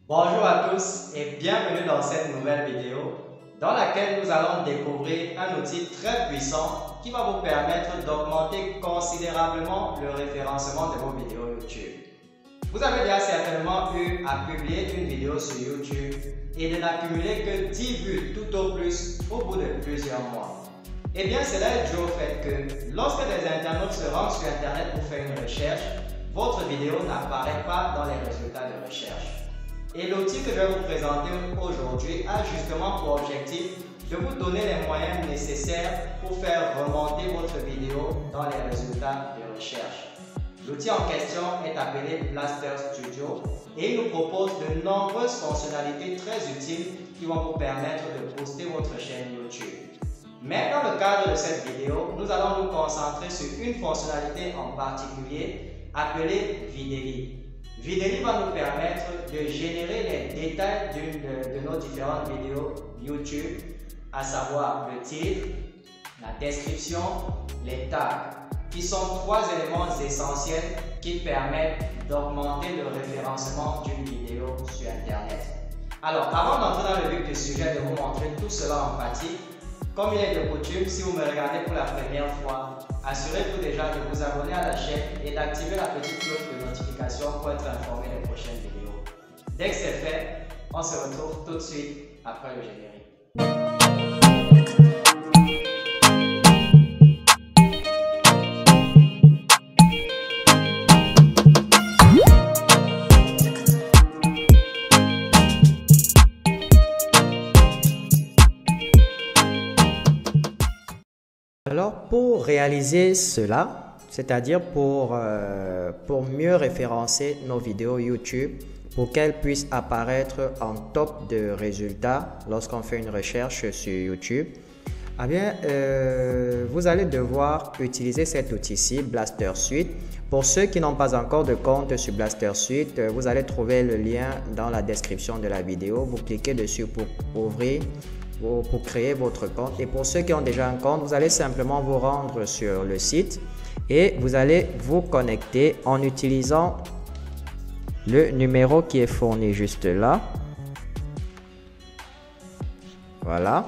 Bonjour à tous et bienvenue dans cette nouvelle vidéo dans laquelle nous allons découvrir un outil très puissant qui va vous permettre d'augmenter considérablement le référencement de vos vidéos YouTube. Vous avez déjà certainement eu à publier une vidéo sur YouTube et de n'accumuler que 10 vues tout au plus au bout de plusieurs mois. Eh bien, cela est dû au fait que lorsque des internautes se rendent sur Internet pour faire une recherche, votre vidéo n'apparaît pas dans les résultats de recherche. Et l'outil que je vais vous présenter aujourd'hui a justement pour objectif de vous donner les moyens nécessaires pour faire remonter votre vidéo dans les résultats de recherche. L'outil en question est appelé Blaster Studio et il nous propose de nombreuses fonctionnalités très utiles qui vont vous permettre de booster votre chaîne YouTube. Mais dans le cadre de cette vidéo, nous allons nous concentrer sur une fonctionnalité en particulier appelée Videli. Videli va nous permettre de générer les détails de nos différentes vidéos YouTube, à savoir le titre, la description, les tags, qui sont trois éléments essentiels qui permettent d'augmenter le référencement d'une vidéo sur Internet. Alors, avant d'entrer dans le vif du sujet, de vous montrer tout cela en pratique, comme il est de coutume, si vous me regardez pour la première fois, assurez-vous déjà de vous abonner à la chaîne et d'activer la petite cloche de notification pour être informé des prochaines vidéos. Dès que c'est fait, on se retrouve tout de suite après le générique. Alors, pour réaliser cela, c'est-à-dire pour mieux référencer nos vidéos YouTube, pour qu'elles puissent apparaître en top de résultats lorsqu'on fait une recherche sur YouTube, eh bien, vous allez devoir utiliser cet outil-ci, Blaster Suite. Pour ceux qui n'ont pas encore de compte sur Blaster Suite, vous allez trouver le lien dans la description de la vidéo. Vous cliquez dessus pour ouvrir, pour créer votre compte. Et pour ceux qui ont déjà un compte, vous allez simplement vous rendre sur le site et vous allez vous connecter en utilisant le numéro qui est fourni juste là. Voilà.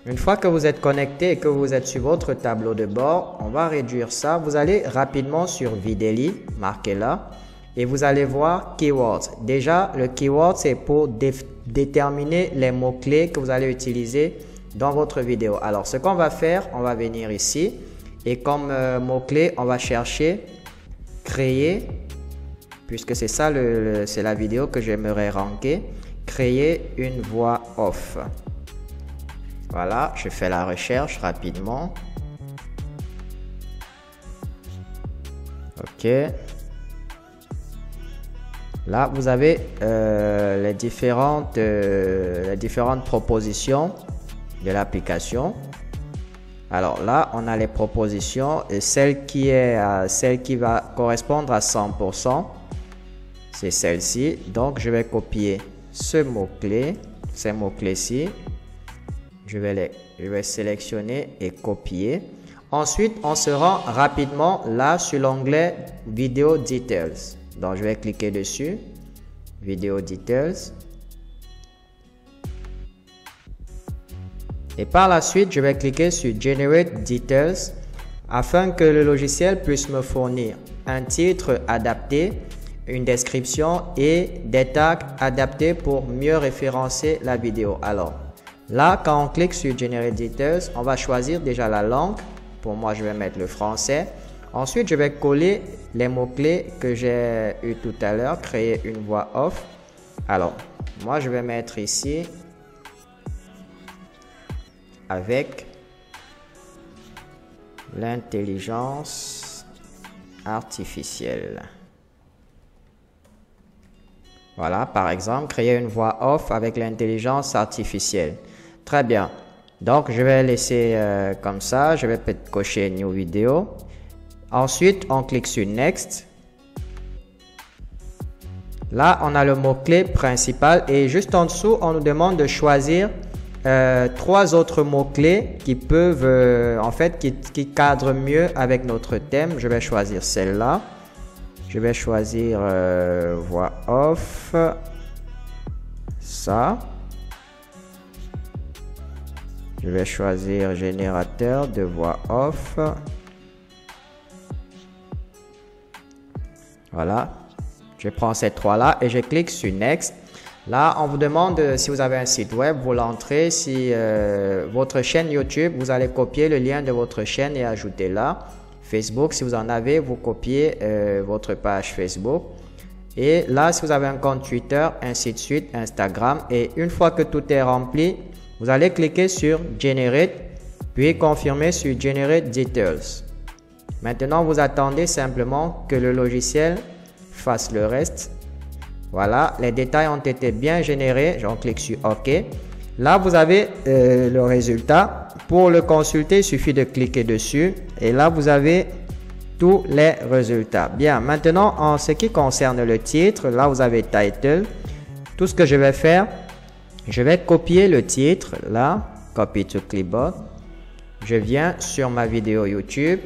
Une fois que vous êtes connecté et que vous êtes sur votre tableau de bord, on va réduire ça. Vous allez rapidement sur Videli, marquez là. Et vous allez voir Keywords. Déjà, le Keyword, c'est pour déterminer les mots-clés que vous allez utiliser dans votre vidéo. Alors, ce qu'on va faire, on va venir ici. Et comme mot-clé, on va chercher créer, puisque c'est ça, c'est la vidéo que j'aimerais ranker. Créer une voix off. Voilà, je fais la recherche rapidement. OK. Là, vous avez les différentes propositions de l'application. Alors là, on a les propositions et celle qui va correspondre à 100%, c'est celle-ci. Donc, je vais copier ce mot-clé, ces mots-clés-ci. Je vais sélectionner et copier. Ensuite, on se rend rapidement là sur l'onglet Video Details. Donc, je vais cliquer dessus, Video Details. Et par la suite, je vais cliquer sur Generate Details afin que le logiciel puisse me fournir un titre adapté, une description et des tags adaptés pour mieux référencer la vidéo. Alors, là, quand on clique sur Generate Details, on va choisir déjà la langue. Pour moi, je vais mettre le français. Ensuite, je vais coller les mots-clés que j'ai eu tout à l'heure, créer une voix off. Alors, moi, je vais mettre ici avec l'intelligence artificielle. Voilà, par exemple, créer une voix off avec l'intelligence artificielle. Très bien. Donc, je vais laisser comme ça. Je vais peut-être cocher New Video. Ensuite, on clique sur Next. Là, on a le mot-clé principal et juste en dessous, on nous demande de choisir trois autres mots-clés qui peuvent, qui cadrent mieux avec notre thème. Je vais choisir celle-là. Je vais choisir voix off. Ça. Je vais choisir générateur de voix off. Voilà. Je prends ces trois-là et je clique sur Next. Là, on vous demande si vous avez un site web, vous l'entrez. Si votre chaîne YouTube, vous allez copier le lien de votre chaîne et ajouter là. Facebook, si vous en avez, vous copiez votre page Facebook. Et là, si vous avez un compte Twitter, ainsi de suite, Instagram. Et une fois que tout est rempli, vous allez cliquer sur Generate, puis confirmer sur Generate Details. Maintenant, vous attendez simplement que le logiciel fasse le reste. Voilà, les détails ont été bien générés. On clique sur OK. Là, vous avez le résultat. Pour le consulter, il suffit de cliquer dessus. Et là, vous avez tous les résultats. Bien, maintenant, en ce qui concerne le titre, là, vous avez Title. Tout ce que je vais faire, je vais copier le titre. Là, Copy to Clipboard. Je viens sur ma vidéo YouTube.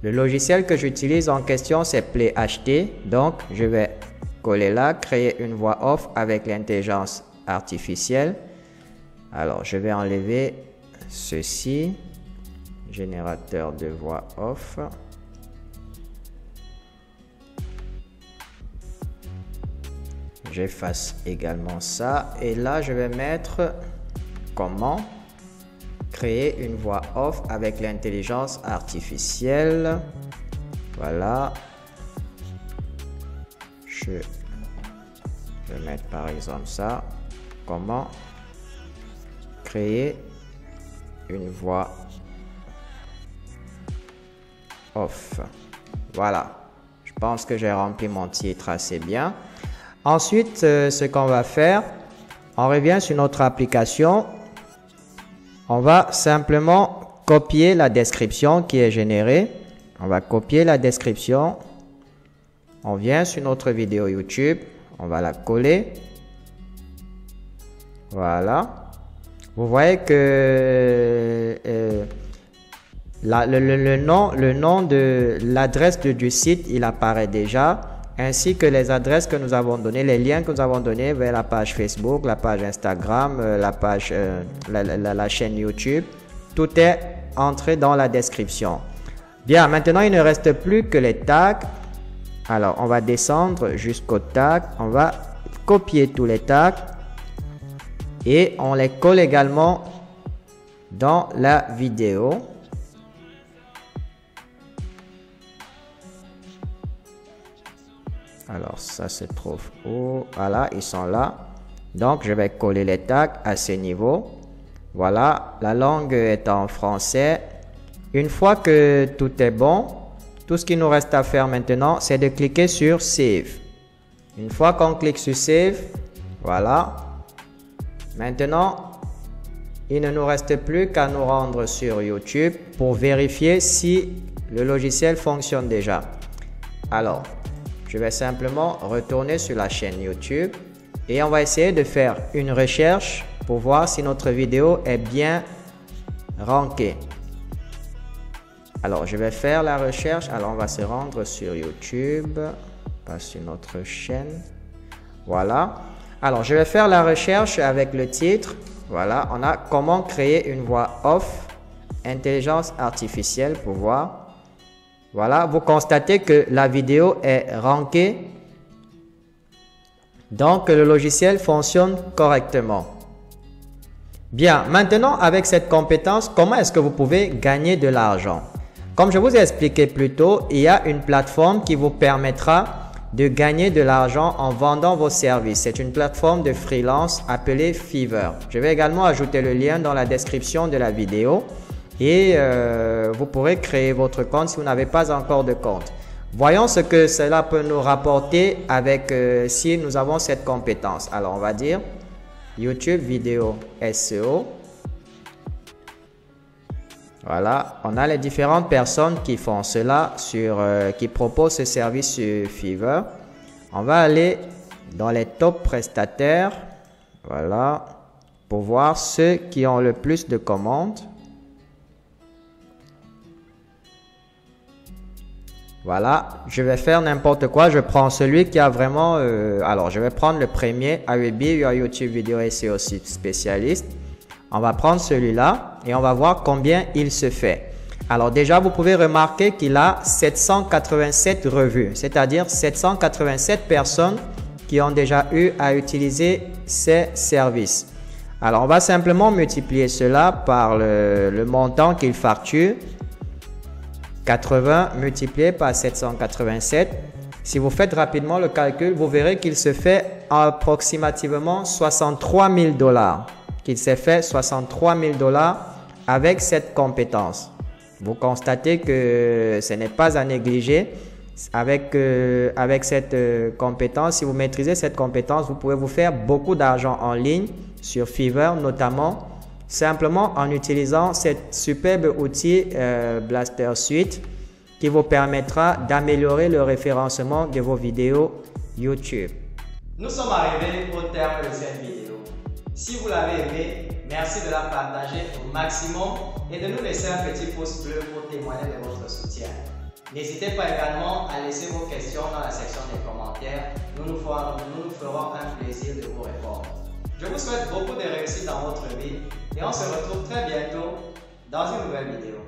Le logiciel que j'utilise en question, c'est PlayHT. Donc, je vais coller là, créer une voix off avec l'intelligence artificielle. Alors, je vais enlever ceci, générateur de voix off. J'efface également ça. Et là, je vais mettre comment créer une voix off avec l'intelligence artificielle. Voilà. Je vais mettre par exemple ça. Comment créer une voix off. Voilà. Je pense que j'ai rempli mon titre assez bien. Ensuite, ce qu'on va faire, on revient sur notre application. On va simplement copier la description qui est générée. On va copier la description. On vient sur notre vidéo YouTube, on va la coller. Voilà. Vous voyez que le nom de l'adresse du site, il apparaît déjà, ainsi que les adresses que nous avons données, les liens que nous avons donnés vers la page Facebook, la page Instagram, la page, la chaîne YouTube. Tout est entré dans la description. Bien, maintenant, il ne reste plus que les tags. Alors, on va descendre jusqu'au tag. On va copier tous les tags et on les colle également dans la vidéo. Alors, ça se trouve où? Voilà, ils sont là. Donc, je vais coller les tags à ce niveau. Voilà, la langue est en français. Une fois que tout est bon, tout ce qu'il nous reste à faire maintenant, c'est de cliquer sur Save. Une fois qu'on clique sur Save, voilà. Maintenant, il ne nous reste plus qu'à nous rendre sur YouTube pour vérifier si le logiciel fonctionne déjà. Alors, je vais simplement retourner sur la chaîne YouTube et on va essayer de faire une recherche pour voir si notre vidéo est bien rankée. Alors, je vais faire la recherche. Alors, on va se rendre sur YouTube, pas sur notre chaîne. Voilà. Alors, je vais faire la recherche avec le titre. Voilà, on a comment créer une voix off, intelligence artificielle pour voir. Voilà, vous constatez que la vidéo est rankée. Donc, le logiciel fonctionne correctement. Bien, maintenant, avec cette compétence, comment est-ce que vous pouvez gagner de l'argent? Comme je vous ai expliqué plus tôt, il y a une plateforme qui vous permettra de gagner de l'argent en vendant vos services. C'est une plateforme de freelance appelée Fiverr. Je vais également ajouter le lien dans la description de la vidéo et vous pourrez créer votre compte si vous n'avez pas encore de compte. Voyons ce que cela peut nous rapporter avec si nous avons cette compétence. Alors, on va dire YouTube vidéo SEO. Voilà, on a les différentes personnes qui font cela, qui proposent ce service sur Fiverr. On va aller dans les top prestataires, voilà, pour voir ceux qui ont le plus de commandes. Voilà, je vais faire n'importe quoi. Je prends celui qui a vraiment... alors, je vais prendre le premier, Arabi, YouTube Video SEO spécialiste. On va prendre celui-là et on va voir combien il se fait. Alors déjà, vous pouvez remarquer qu'il a 787 revues, c'est-à-dire 787 personnes qui ont déjà eu à utiliser ces services. Alors, on va simplement multiplier cela par le montant qu'il facture. 80 multiplié par 787. Si vous faites rapidement le calcul, vous verrez qu'il se fait approximativement 63 000 $. Qu'il s'est fait 63 000 $ avec cette compétence. Vous constatez que ce n'est pas à négliger. Avec cette compétence, si vous maîtrisez cette compétence, vous pouvez vous faire beaucoup d'argent en ligne sur Fiverr notamment, simplement en utilisant cet superbe outil Blaster Suite qui vous permettra d'améliorer le référencement de vos vidéos YouTube. Nous sommes arrivés au terme de cette vidéo. Si vous l'avez aimé, merci de la partager au maximum et de nous laisser un petit pouce bleu pour témoigner de votre soutien. N'hésitez pas également à laisser vos questions dans la section des commentaires. Nous nous ferons un plaisir de vous répondre. Je vous souhaite beaucoup de réussite dans votre vie et on se retrouve très bientôt dans une nouvelle vidéo.